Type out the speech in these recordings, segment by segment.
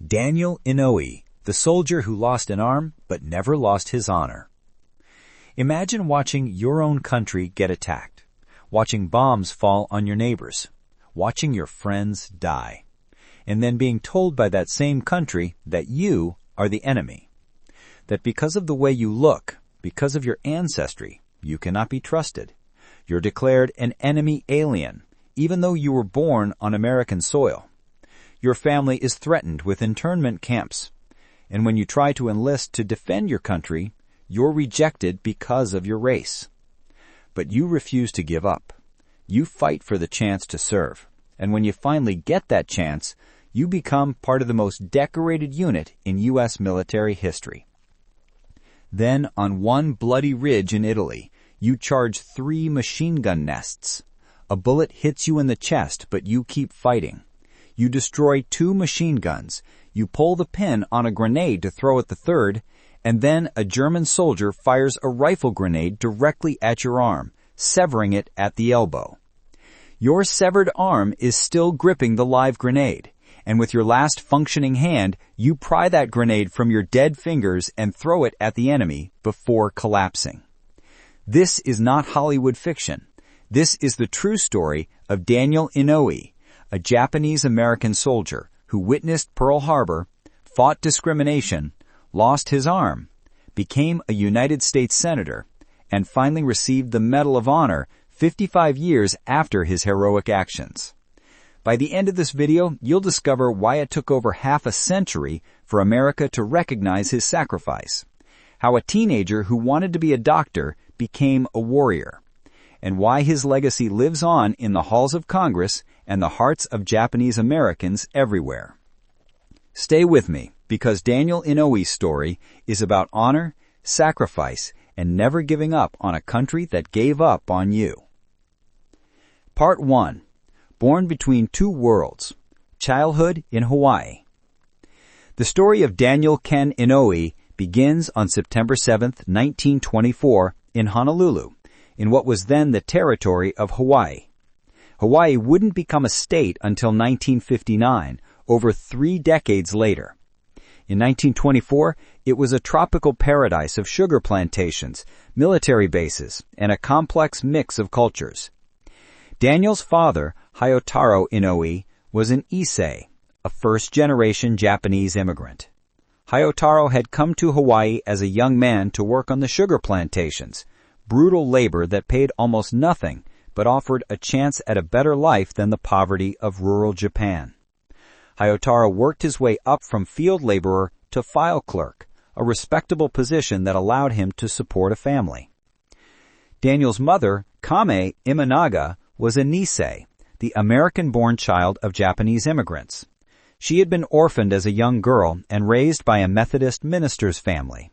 Daniel Inouye, the soldier who lost an arm but never lost his honor. Imagine watching your own country get attacked, watching bombs fall on your neighbors, watching your friends die, and then being told by that same country that you are the enemy, that because of the way you look, because of your ancestry, you cannot be trusted. You're declared an enemy alien, even though you were born on American soil. Your family is threatened with internment camps, and when you try to enlist to defend your country, you're rejected because of your race. But you refuse to give up. You fight for the chance to serve, and when you finally get that chance, you become part of the most decorated unit in U.S. military history. Then, on one bloody ridge in Italy, you charge 3 machine gun nests. A bullet hits you in the chest, but you keep fighting. You destroy 2 machine guns. You pull the pin on a grenade to throw at the third, and then a German soldier fires a rifle grenade directly at your arm, severing it at the elbow. Your severed arm is still gripping the live grenade, and with your last functioning hand, you pry that grenade from your dead fingers and throw it at the enemy before collapsing. This is not Hollywood fiction. This is the true story of Daniel Inouye, a Japanese-American soldier who witnessed Pearl Harbor, fought discrimination, lost his arm, became a United States Senator, and finally received the Medal of Honor 55 years after his heroic actions. By the end of this video, you'll discover why it took over half a century for America to recognize his sacrifice, how a teenager who wanted to be a doctor became a warrior, and why his legacy lives on in the halls of Congress and the hearts of Japanese Americans everywhere. Stay with me, because Daniel Inouye's story is about honor, sacrifice, and never giving up on a country that gave up on you. Part 1. Born between two worlds. Childhood in Hawaii. The story of Daniel Ken Inouye begins on September 7, 1924, in Honolulu, in what was then the territory of Hawaii. Hawaii wouldn't become a state until 1959, over 3 decades later. In 1924, it was a tropical paradise of sugar plantations, military bases, and a complex mix of cultures. Daniel's father, Hayotaro Inouye, was an Issei, a first-generation Japanese immigrant. Hayotaro had come to Hawaii as a young man to work on the sugar plantations, brutal labor that paid almost nothing but offered a chance at a better life than the poverty of rural Japan. Hayotaro worked his way up from field laborer to file clerk, a respectable position that allowed him to support a family. Daniel's mother, Kame Imanaga, was a Nisei, the American-born child of Japanese immigrants. She had been orphaned as a young girl and raised by a Methodist minister's family.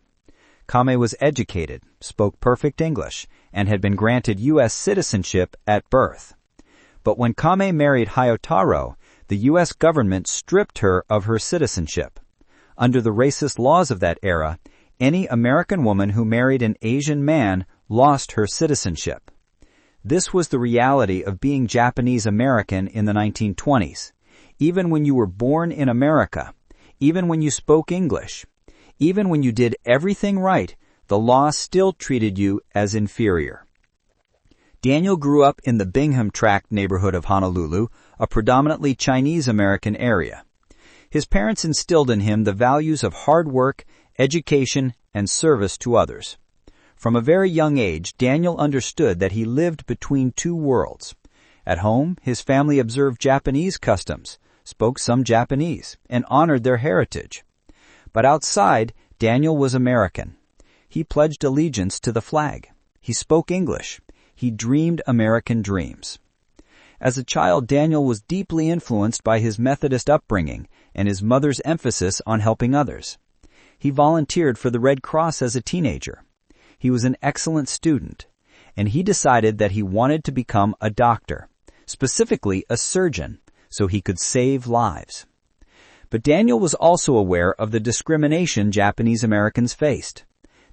Kame was educated, spoke perfect English, and had been granted U.S. citizenship at birth. But when Kame married Hayotaro, the U.S. government stripped her of her citizenship. Under the racist laws of that era, any American woman who married an Asian man lost her citizenship. This was the reality of being Japanese American in the 1920s. Even when you were born in America, even when you spoke English, even when you did everything right, the law still treated you as inferior. Daniel grew up in the Bingham Tract neighborhood of Honolulu, a predominantly Chinese-American area. His parents instilled in him the values of hard work, education, and service to others. From a very young age, Daniel understood that he lived between two worlds. At home, his family observed Japanese customs, spoke some Japanese, and honored their heritage. But outside, Daniel was American. He pledged allegiance to the flag. He spoke English. He dreamed American dreams. As a child, Daniel was deeply influenced by his Methodist upbringing and his mother's emphasis on helping others. He volunteered for the Red Cross as a teenager. He was an excellent student, and he decided that he wanted to become a doctor, specifically a surgeon, so he could save lives. But Daniel was also aware of the discrimination Japanese Americans faced.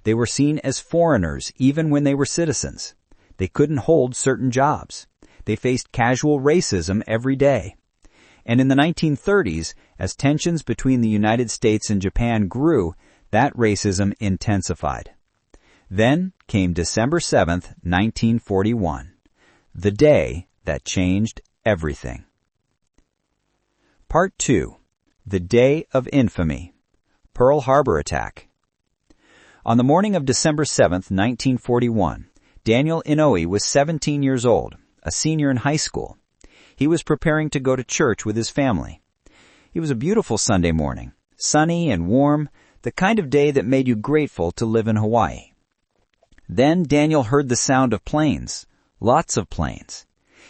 They were seen as foreigners even when they were citizens. They couldn't hold certain jobs. They faced casual racism every day. And in the 1930s, as tensions between the United States and Japan grew, that racism intensified. Then came December 7th, 1941, the day that changed everything. Part 2. The Day of Infamy. Pearl Harbor Attack. On the morning of December 7th, 1941, Daniel Inouye was 17 years old, a senior in high school. He was preparing to go to church with his family. It was a beautiful Sunday morning, sunny and warm, the kind of day that made you grateful to live in Hawaii. Then Daniel heard the sound of planes, lots of planes.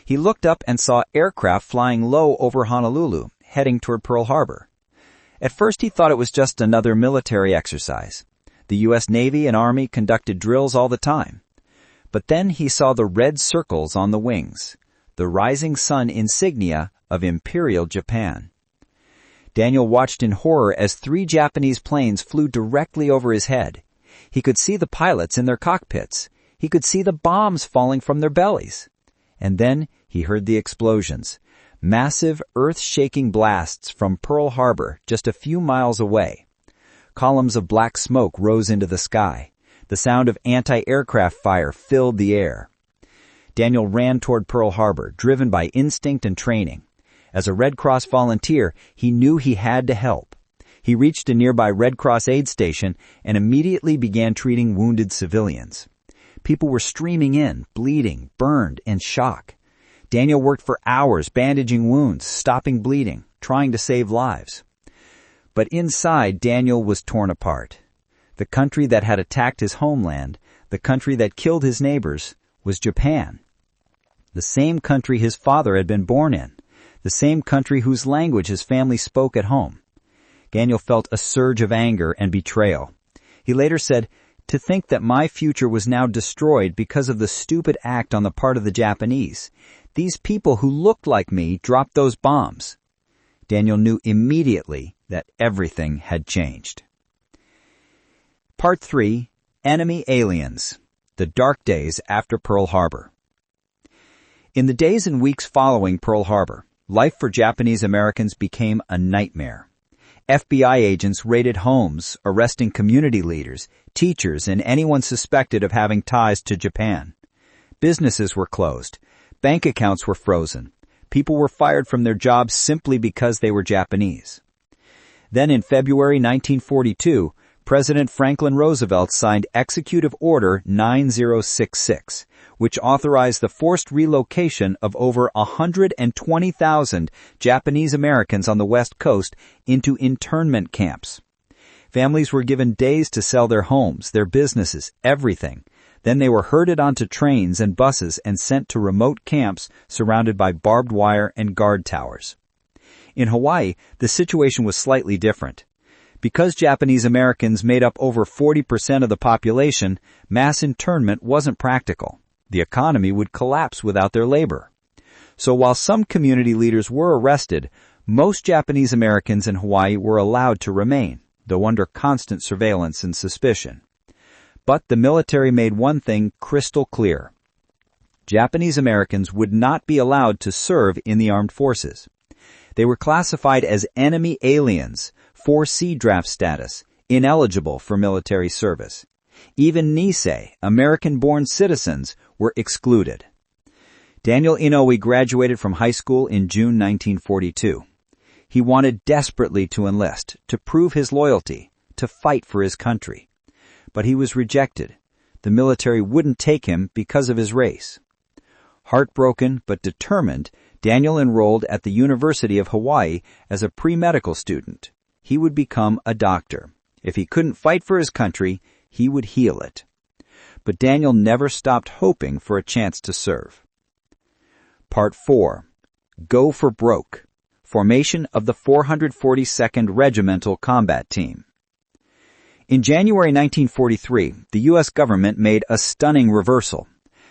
He looked up and saw aircraft flying low over Honolulu, heading toward Pearl Harbor. At first he thought it was just another military exercise. The U.S. Navy and Army conducted drills all the time. But then he saw the red circles on the wings, the rising sun insignia of Imperial Japan. Daniel watched in horror as 3 Japanese planes flew directly over his head. He could see the pilots in their cockpits. He could see the bombs falling from their bellies. And then he heard the explosions, massive earth-shaking blasts from Pearl Harbor just a few miles away. Columns of black smoke rose into the sky. The sound of anti-aircraft fire filled the air. Daniel ran toward Pearl Harbor, driven by instinct and training. As a Red Cross volunteer, he knew he had to help. He reached a nearby Red Cross aid station and immediately began treating wounded civilians. People were streaming in, bleeding, burned, in shock. Daniel worked for hours bandaging wounds, stopping bleeding, trying to save lives. But inside, Daniel was torn apart. The country that had attacked his homeland, the country that killed his neighbors, was Japan. The same country his father had been born in, the same country whose language his family spoke at home. Daniel felt a surge of anger and betrayal. He later said, "To think that my future was now destroyed because of the stupid act on the part of the Japanese. These people who looked like me dropped those bombs." Daniel knew immediately that everything had changed. Part 3. Enemy Aliens. The Dark Days After Pearl Harbor. In the days and weeks following Pearl Harbor, life for Japanese Americans became a nightmare. FBI agents raided homes, arresting community leaders, teachers, and anyone suspected of having ties to Japan. Businesses were closed. Bank accounts were frozen. People were fired from their jobs simply because they were Japanese. Then in February 1942, President Franklin Roosevelt signed Executive Order 9066, which authorized the forced relocation of over 120,000 Japanese Americans on the West Coast into internment camps. Families were given days to sell their homes, their businesses, everything. Then they were herded onto trains and buses and sent to remote camps surrounded by barbed wire and guard towers. In Hawaii, the situation was slightly different. Because Japanese Americans made up over 40% of the population, mass internment wasn't practical. The economy would collapse without their labor. So while some community leaders were arrested, most Japanese Americans in Hawaii were allowed to remain, though under constant surveillance and suspicion. But the military made one thing crystal clear. Japanese Americans would not be allowed to serve in the armed forces. They were classified as enemy aliens, 4C draft status, ineligible for military service. Even Nisei, American-born citizens, were excluded. Daniel Inouye graduated from high school in June 1942. He wanted desperately to enlist, to prove his loyalty, to fight for his country. But he was rejected. The military wouldn't take him because of his race. Heartbroken but determined, Daniel enrolled at the University of Hawaii as a pre-medical student. He would become a doctor. If he couldn't fight for his country, he would heal it. But Daniel never stopped hoping for a chance to serve. Part 4. Go for Broke. Formation of the 442nd Regimental Combat Team. In January 1943, the U.S. government made a stunning reversal.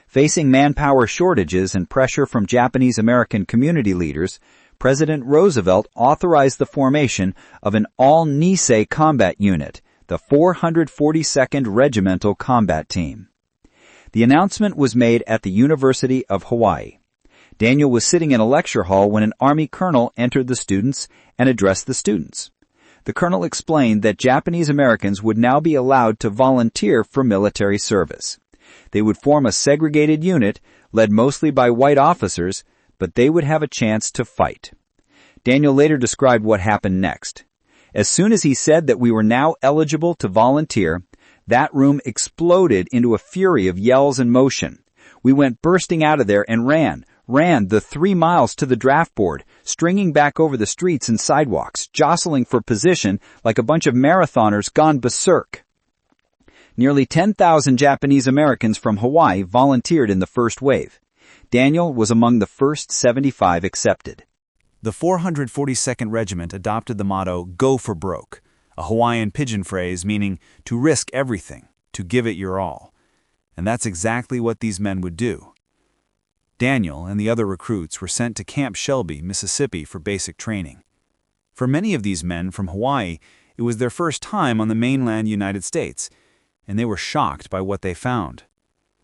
Facing manpower shortages and pressure from Japanese American community leaders, President Roosevelt authorized the formation of an all-Nisei combat unit, the 442nd Regimental Combat Team. The announcement was made at the University of Hawaii. Daniel was sitting in a lecture hall when an Army colonel entered the students and addressed the students. The colonel explained that Japanese Americans would now be allowed to volunteer for military service. They would form a segregated unit, led mostly by white officers, but they would have a chance to fight. Daniel later described what happened next. As soon as he said that we were now eligible to volunteer, that room exploded into a fury of yells and motion. We went bursting out of there and ran the 3 miles to the draft board, stringing back over the streets and sidewalks, jostling for position like a bunch of marathoners gone berserk. Nearly 10,000 Japanese Americans from Hawaii volunteered in the first wave. Daniel was among the first 75 accepted. The 442nd Regiment adopted the motto, "Go for broke," a Hawaiian pidgin phrase meaning to risk everything, to give it your all. And that's exactly what these men would do. Daniel and the other recruits were sent to Camp Shelby, Mississippi for basic training. For many of these men from Hawaii, it was their first time on the mainland United States, and they were shocked by what they found.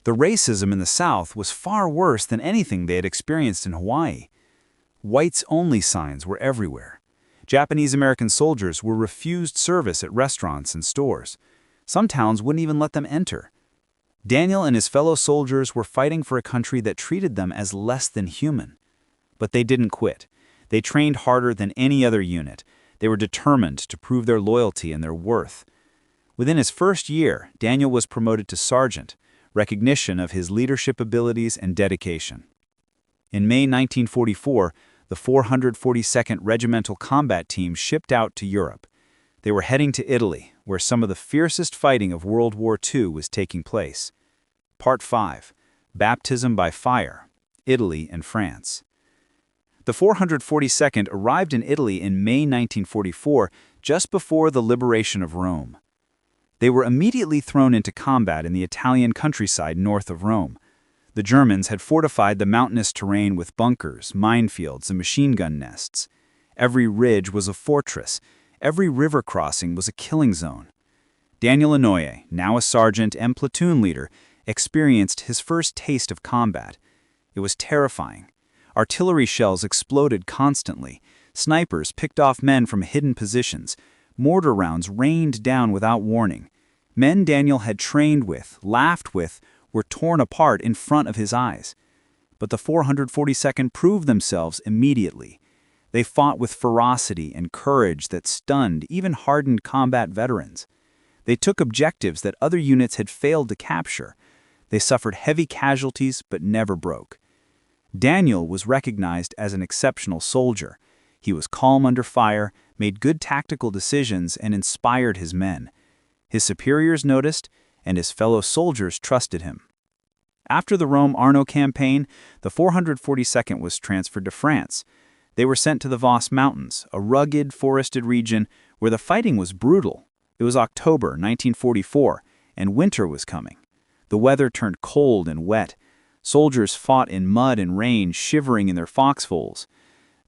The racism in the South was far worse than anything they had experienced in Hawaii. Whites-only signs were everywhere. Japanese-American soldiers were refused service at restaurants and stores. Some towns wouldn't even let them enter. Daniel and his fellow soldiers were fighting for a country that treated them as less than human. But they didn't quit. They trained harder than any other unit. They were determined to prove their loyalty and their worth. Within his first year, Daniel was promoted to sergeant, recognition of his leadership abilities and dedication. In May 1944, the 442nd Regimental Combat Team shipped out to Europe. They were heading to Italy, where some of the fiercest fighting of World War II was taking place. Part 5. Baptism by Fire, Italy and France. The 442nd arrived in Italy in May 1944, just before the liberation of Rome. They were immediately thrown into combat in the Italian countryside north of Rome. The Germans had fortified the mountainous terrain with bunkers, minefields, and machine gun nests. Every ridge was a fortress. Every river crossing was a killing zone. Daniel Inouye, now a sergeant and platoon leader, experienced his first taste of combat. It was terrifying. Artillery shells exploded constantly. Snipers picked off men from hidden positions. Mortar rounds rained down without warning. Men Daniel had trained with, laughed with, were torn apart in front of his eyes. But the 442nd proved themselves immediately. They fought with ferocity and courage that stunned even hardened combat veterans. They took objectives that other units had failed to capture. They suffered heavy casualties but never broke. Daniel was recognized as an exceptional soldier. He was calm under fire, made good tactical decisions, and inspired his men. His superiors noticed, and his fellow soldiers trusted him. After the Rome-Arno campaign, the 442nd was transferred to France. They were sent to the Vosges Mountains, a rugged, forested region where the fighting was brutal. It was October 1944, and winter was coming. The weather turned cold and wet. Soldiers fought in mud and rain, shivering in their foxholes.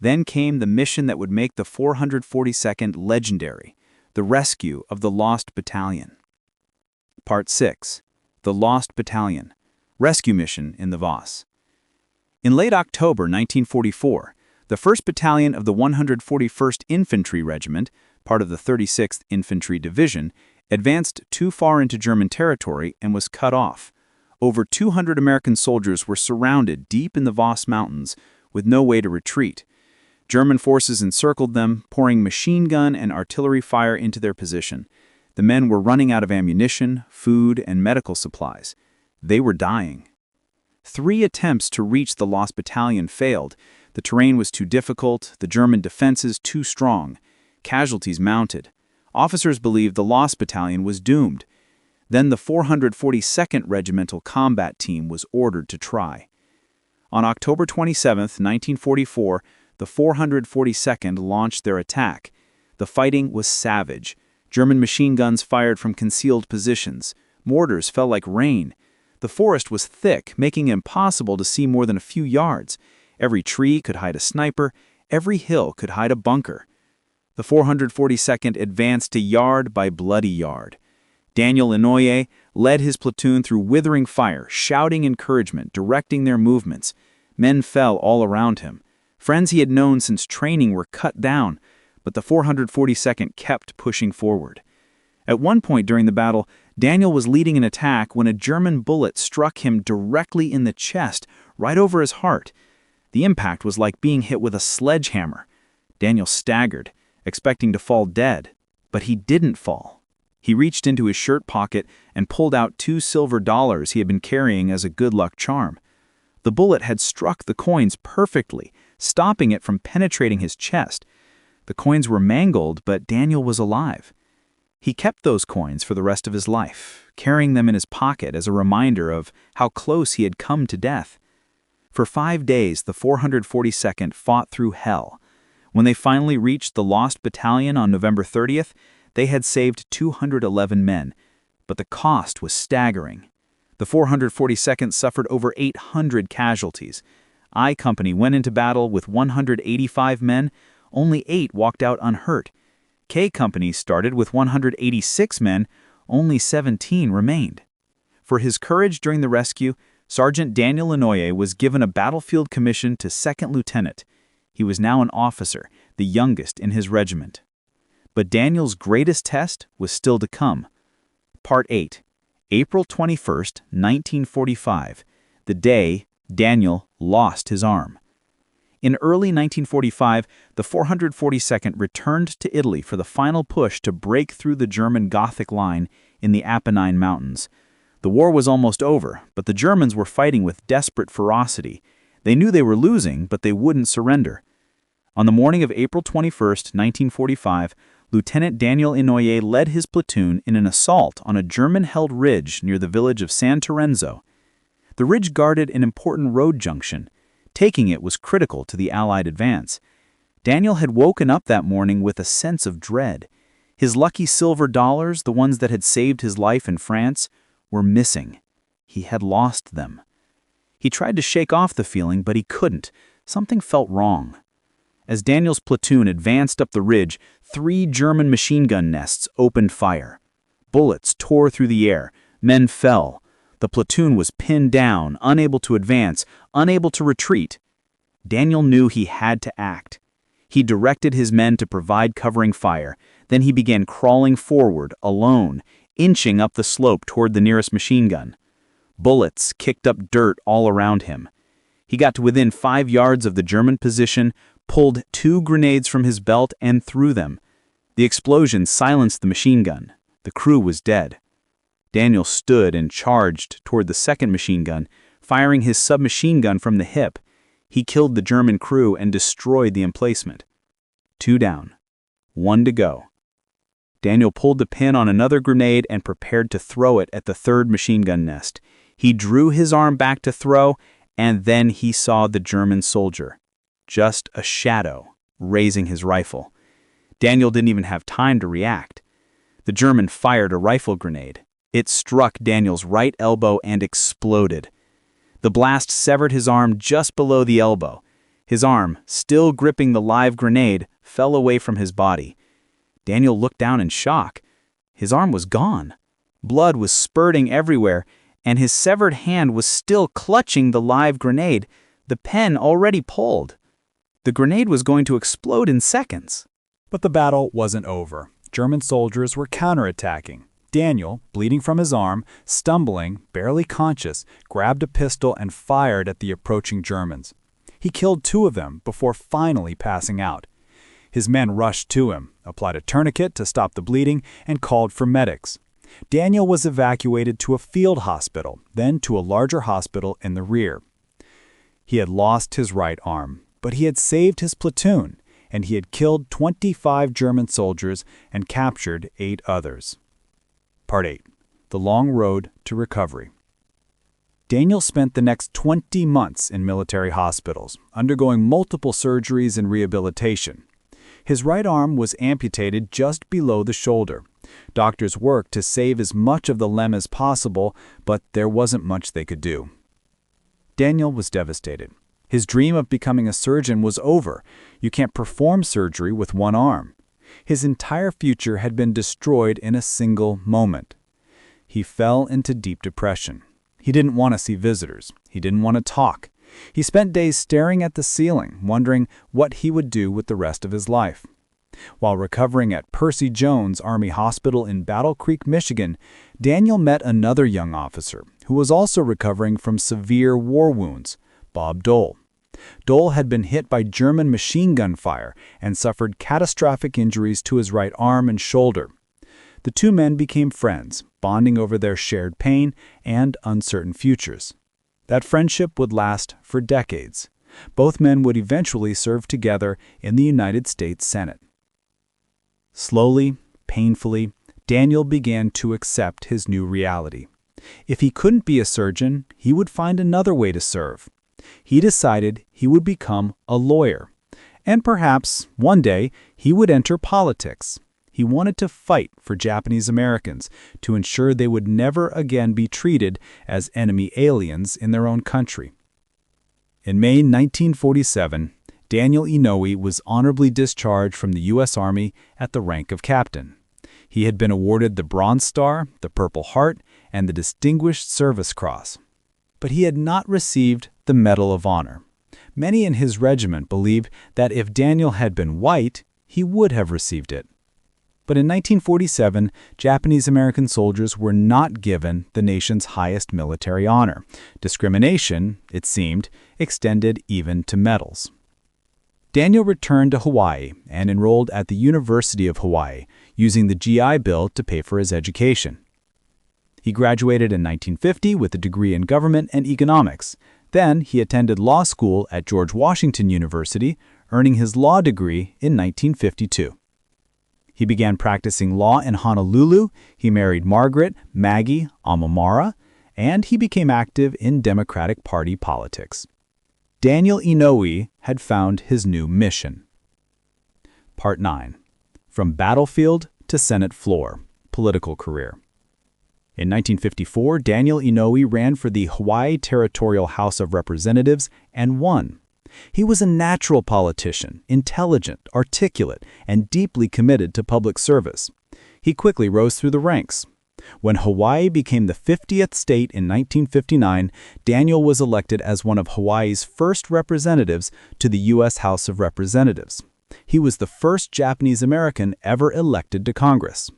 Then came the mission that would make the 442nd legendary, the rescue of the Lost Battalion. Part 6. The Lost Battalion. Rescue Mission in the Vosges. In late October 1944, the 1st Battalion of the 141st Infantry Regiment, part of the 36th Infantry Division, advanced too far into German territory and was cut off. Over 200 American soldiers were surrounded deep in the Vosges Mountains with no way to retreat. German forces encircled them, pouring machine gun and artillery fire into their position. The men were running out of ammunition, food, and medical supplies. They were dying. 3 attempts to reach the Lost Battalion failed. The terrain was too difficult, the German defenses too strong. Casualties mounted. Officers believed the Lost Battalion was doomed. Then the 442nd Regimental Combat Team was ordered to try. On October 27, 1944, the 442nd launched their attack. The fighting was savage. German machine guns fired from concealed positions. Mortars fell like rain. The forest was thick, making it impossible to see more than a few yards. Every tree could hide a sniper. Every hill could hide a bunker. The 442nd advanced to yard by bloody yard. Daniel Inouye led his platoon through withering fire, shouting encouragement, directing their movements. Men fell all around him. Friends he had known since training were cut down, but the 442nd kept pushing forward. At one point during the battle, Daniel was leading an attack when a German bullet struck him directly in the chest, right over his heart. The impact was like being hit with a sledgehammer. Daniel staggered, expecting to fall dead, but he didn't fall. He reached into his shirt pocket and pulled out $2 silver he had been carrying as a good luck charm. The bullet had struck the coins perfectly, stopping it from penetrating his chest. The coins were mangled, but Daniel was alive. He kept those coins for the rest of his life, carrying them in his pocket as a reminder of how close he had come to death. For 5 days, the 442nd fought through hell. When they finally reached the Lost Battalion on November 30th, they had saved 211 men, but the cost was staggering. The 442nd suffered over 800 casualties. I Company went into battle with 185 men, only 8 walked out unhurt. K Company started with 186 men, only 17 remained. For his courage during the rescue, Sergeant Daniel Inouye was given a battlefield commission to second lieutenant. He was now an officer, the youngest in his regiment. But Daniel's greatest test was still to come. Part 8. April 21st, 1945, the day Daniel lost his arm. In early 1945, the 442nd returned to Italy for the final push to break through the German Gothic line in the Apennine Mountains. The war was almost over, but the Germans were fighting with desperate ferocity. They knew they were losing, but they wouldn't surrender. On the morning of April 21st, 1945, Lieutenant Daniel Inouye led his platoon in an assault on a German-held ridge near the village of San Terenzo. The ridge guarded an important road junction. Taking it was critical to the Allied advance. Daniel had woken up that morning with a sense of dread. His lucky silver dollars, the ones that had saved his life in France, were missing. He had lost them. He tried to shake off the feeling, but he couldn't. Something felt wrong. As Daniel's platoon advanced up the ridge, 3 German machine gun nests opened fire. Bullets tore through the air. Men fell. The platoon was pinned down, unable to advance, unable to retreat. Daniel knew he had to act. He directed his men to provide covering fire. Then he began crawling forward, alone, inching up the slope toward the nearest machine gun. Bullets kicked up dirt all around him. He got to within 5 yards of the German position, pulled 2 grenades from his belt and threw them. The explosion silenced the machine gun. The crew was dead. Daniel stood and charged toward the second machine gun, firing his submachine gun from the hip. He killed the German crew and destroyed the emplacement. 2 down. 1 to go. Daniel pulled the pin on another grenade and prepared to throw it at the 3rd machine gun nest. He drew his arm back to throw, and then he saw the German soldier. Just a shadow, raising his rifle. Daniel didn't even have time to react. The German fired a rifle grenade. It struck Daniel's right elbow and exploded. The blast severed his arm just below the elbow. His arm, still gripping the live grenade, fell away from his body. Daniel looked down in shock. His arm was gone. Blood was spurting everywhere, and his severed hand was still clutching the live grenade, the pen already pulled. The grenade was going to explode in seconds. But the battle wasn't over. German soldiers were counterattacking. Daniel, bleeding from his arm, stumbling, barely conscious, grabbed a pistol and fired at the approaching Germans. He killed 2 of them before finally passing out. His men rushed to him, applied a tourniquet to stop the bleeding, and called for medics. Daniel was evacuated to a field hospital, then to a larger hospital in the rear. He had lost his right arm, but he had saved his platoon, and he had killed 25 German soldiers and captured 8 others. Part 8. The Long Road to Recovery. Daniel spent the next 20 months in military hospitals, undergoing multiple surgeries and rehabilitation. His right arm was amputated just below the shoulder. Doctors worked to save as much of the limb as possible, but there wasn't much they could do. Daniel was devastated. His dream of becoming a surgeon was over. You can't perform surgery with one arm. His entire future had been destroyed in a single moment. He fell into deep depression. He didn't want to see visitors. He didn't want to talk. He spent days staring at the ceiling, wondering what he would do with the rest of his life. While recovering at Percy Jones Army Hospital in Battle Creek, Michigan, Daniel met another young officer who was also recovering from severe war wounds, Bob Dole. Dole had been hit by German machine gun fire and suffered catastrophic injuries to his right arm and shoulder. The two men became friends, bonding over their shared pain and uncertain futures. That friendship would last for decades. Both men would eventually serve together in the United States Senate. Slowly, painfully, Daniel began to accept his new reality. If he couldn't be a surgeon, he would find another way to serve. He decided he would become a lawyer. And perhaps, one day, he would enter politics. He wanted to fight for Japanese Americans to ensure they would never again be treated as enemy aliens in their own country. In May 1947, Daniel Inouye was honorably discharged from the U.S. Army at the rank of captain. He had been awarded the Bronze Star, the Purple Heart, and the Distinguished Service Cross. But he had not received the Medal of Honor. Many in his regiment believed that if Daniel had been white, he would have received it. But in 1947, Japanese-American soldiers were not given the nation's highest military honor. Discrimination, it seemed, extended even to medals. Daniel returned to Hawaii and enrolled at the University of Hawaii, using the GI Bill to pay for his education. He graduated in 1950 with a degree in government and economics. Then he attended law school at George Washington University, earning his law degree in 1952. He began practicing law in Honolulu, he married Margaret Maggie Amamara, and he became active in Democratic Party politics. Daniel Inouye had found his new mission. Part 9. From Battlefield to Senate Floor, Political Career. In 1954, Daniel Inouye ran for the Hawaii Territorial House of Representatives and won. He was a natural politician, intelligent, articulate, and deeply committed to public service. He quickly rose through the ranks. When Hawaii became the 50th state in 1959, Daniel was elected as one of Hawaii's first representatives to the U.S. House of Representatives. He was the first Japanese American ever elected to Congress.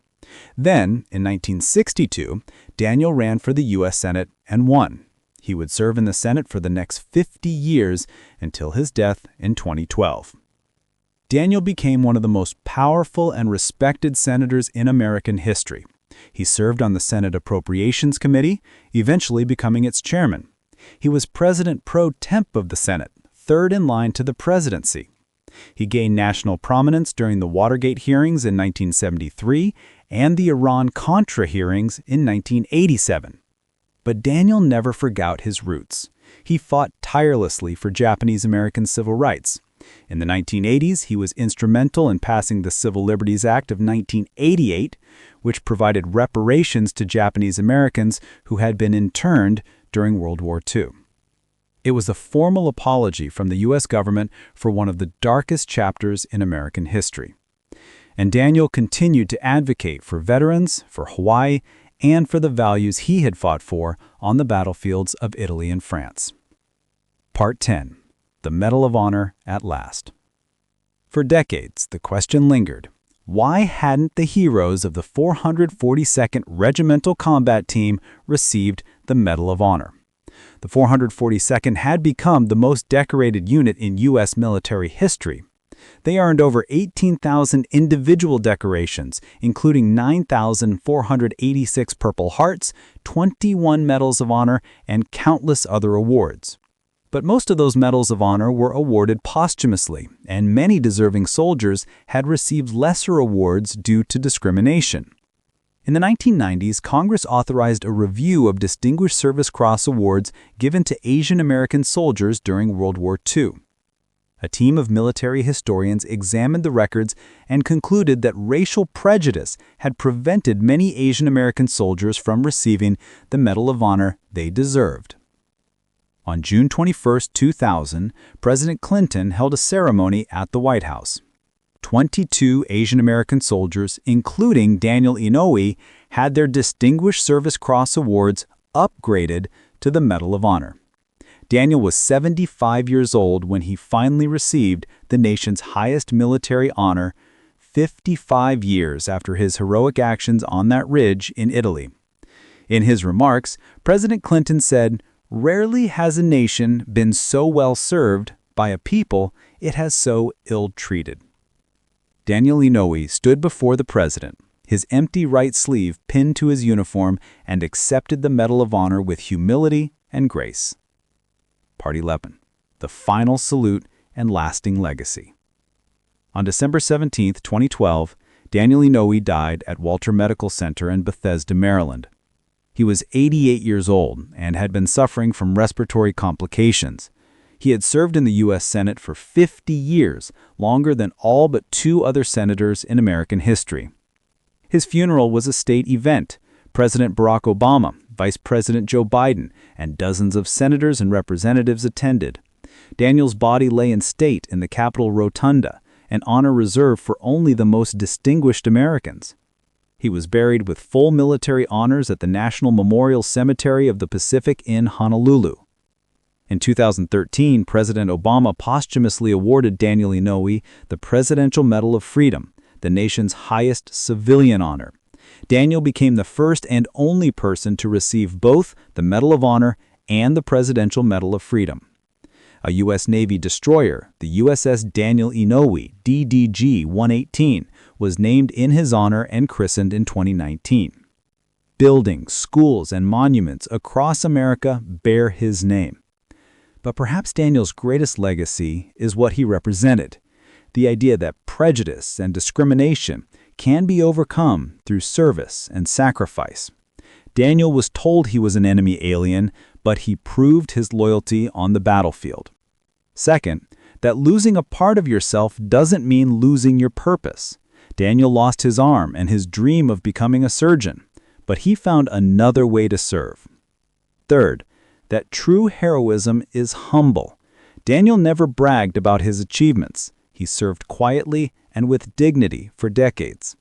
Then, in 1962, Daniel ran for the U.S. Senate and won. He would serve in the Senate for the next 50 years until his death in 2012. Daniel became one of the most powerful and respected senators in American history. He served on the Senate Appropriations Committee, eventually becoming its chairman. He was president pro temp of the Senate, third in line to the presidency. He gained national prominence during the Watergate hearings in 1973 and the Iran-Contra hearings in 1987. But Daniel never forgot his roots. He fought tirelessly for Japanese-American civil rights. In the 1980s, he was instrumental in passing the Civil Liberties Act of 1988, which provided reparations to Japanese Americans who had been interned during World War II. It was a formal apology from the U.S. government for one of the darkest chapters in American history. And Daniel continued to advocate for veterans, for Hawaii, and for the values he had fought for on the battlefields of Italy and France. Part 10. The Medal of Honor at last. For decades, the question lingered. Why hadn't the heroes of the 442nd Regimental Combat Team received the Medal of Honor? The 442nd had become the most decorated unit in U.S. military history. They earned over 18,000 individual decorations, including 9,486 Purple Hearts, 21 Medals of Honor, and countless other awards. But most of those Medals of Honor were awarded posthumously, and many deserving soldiers had received lesser awards due to discrimination. In the 1990s, Congress authorized a review of Distinguished Service Cross awards given to Asian American soldiers during World War II. A team of military historians examined the records and concluded that racial prejudice had prevented many Asian American soldiers from receiving the Medal of Honor they deserved. On June 21, 2000, President Clinton held a ceremony at the White House. 22 Asian American soldiers, including Daniel Inouye, had their Distinguished Service Cross awards upgraded to the Medal of Honor. Daniel was 75 years old when he finally received the nation's highest military honor, 55 years after his heroic actions on that ridge in Italy. In his remarks, President Clinton said, "Rarely has a nation been so well served by a people it has so ill-treated." Daniel Inouye stood before the president, his empty right sleeve pinned to his uniform, and accepted the Medal of Honor with humility and grace. Part 11. The Final Salute and Lasting Legacy. On December 17, 2012, Daniel Inouye died at Walter Medical Center in Bethesda, Maryland. He was 88 years old and had been suffering from respiratory complications. He had served in the U.S. Senate for 50 years, longer than all but 2 other senators in American history. His funeral was a state event. President Barack Obama, Vice President Joe Biden, and dozens of senators and representatives attended. Daniel's body lay in state in the Capitol Rotunda, an honor reserved for only the most distinguished Americans. He was buried with full military honors at the National Memorial Cemetery of the Pacific in Honolulu. In 2013, President Obama posthumously awarded Daniel Inouye the Presidential Medal of Freedom, the nation's highest civilian honor. Daniel became the first and only person to receive both the Medal of Honor and the Presidential Medal of Freedom. A U.S. Navy destroyer, the USS Daniel Inouye, DDG-118, was named in his honor and christened in 2019. Buildings, schools, and monuments across America bear his name. But perhaps Daniel's greatest legacy is what he represented, the idea that prejudice and discrimination can be overcome through service and sacrifice. Daniel was told he was an enemy alien, but he proved his loyalty on the battlefield. Second, that losing a part of yourself doesn't mean losing your purpose. Daniel lost his arm and his dream of becoming a surgeon, but he found another way to serve. Third, that true heroism is humble. Daniel never bragged about his achievements. He served quietly and with dignity for decades.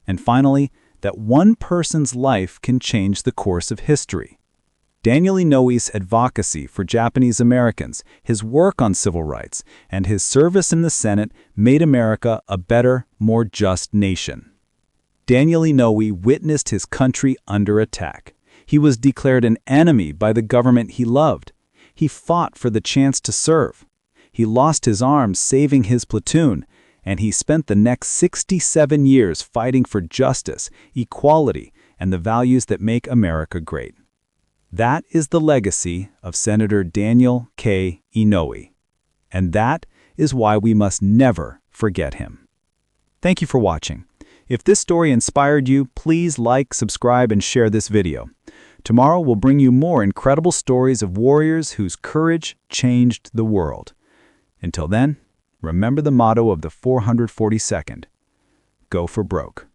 And finally, that one person's life can change the course of history. Daniel Inouye's advocacy for Japanese Americans, his work on civil rights, and his service in the Senate made America a better, more just nation. Daniel Inouye witnessed his country under attack. He was declared an enemy by the government he loved. He fought for the chance to serve. He lost his arm saving his platoon, and he spent the next 67 years fighting for justice, equality, and the values that make America great. That is the legacy of Senator Daniel K. Inouye, and that is why we must never forget him. Thank you for watching. If this story inspired you, please like, subscribe, and share this video. Tomorrow we'll bring you more incredible stories of warriors whose courage changed the world. Until then, remember the motto of the 442nd: Go for broke.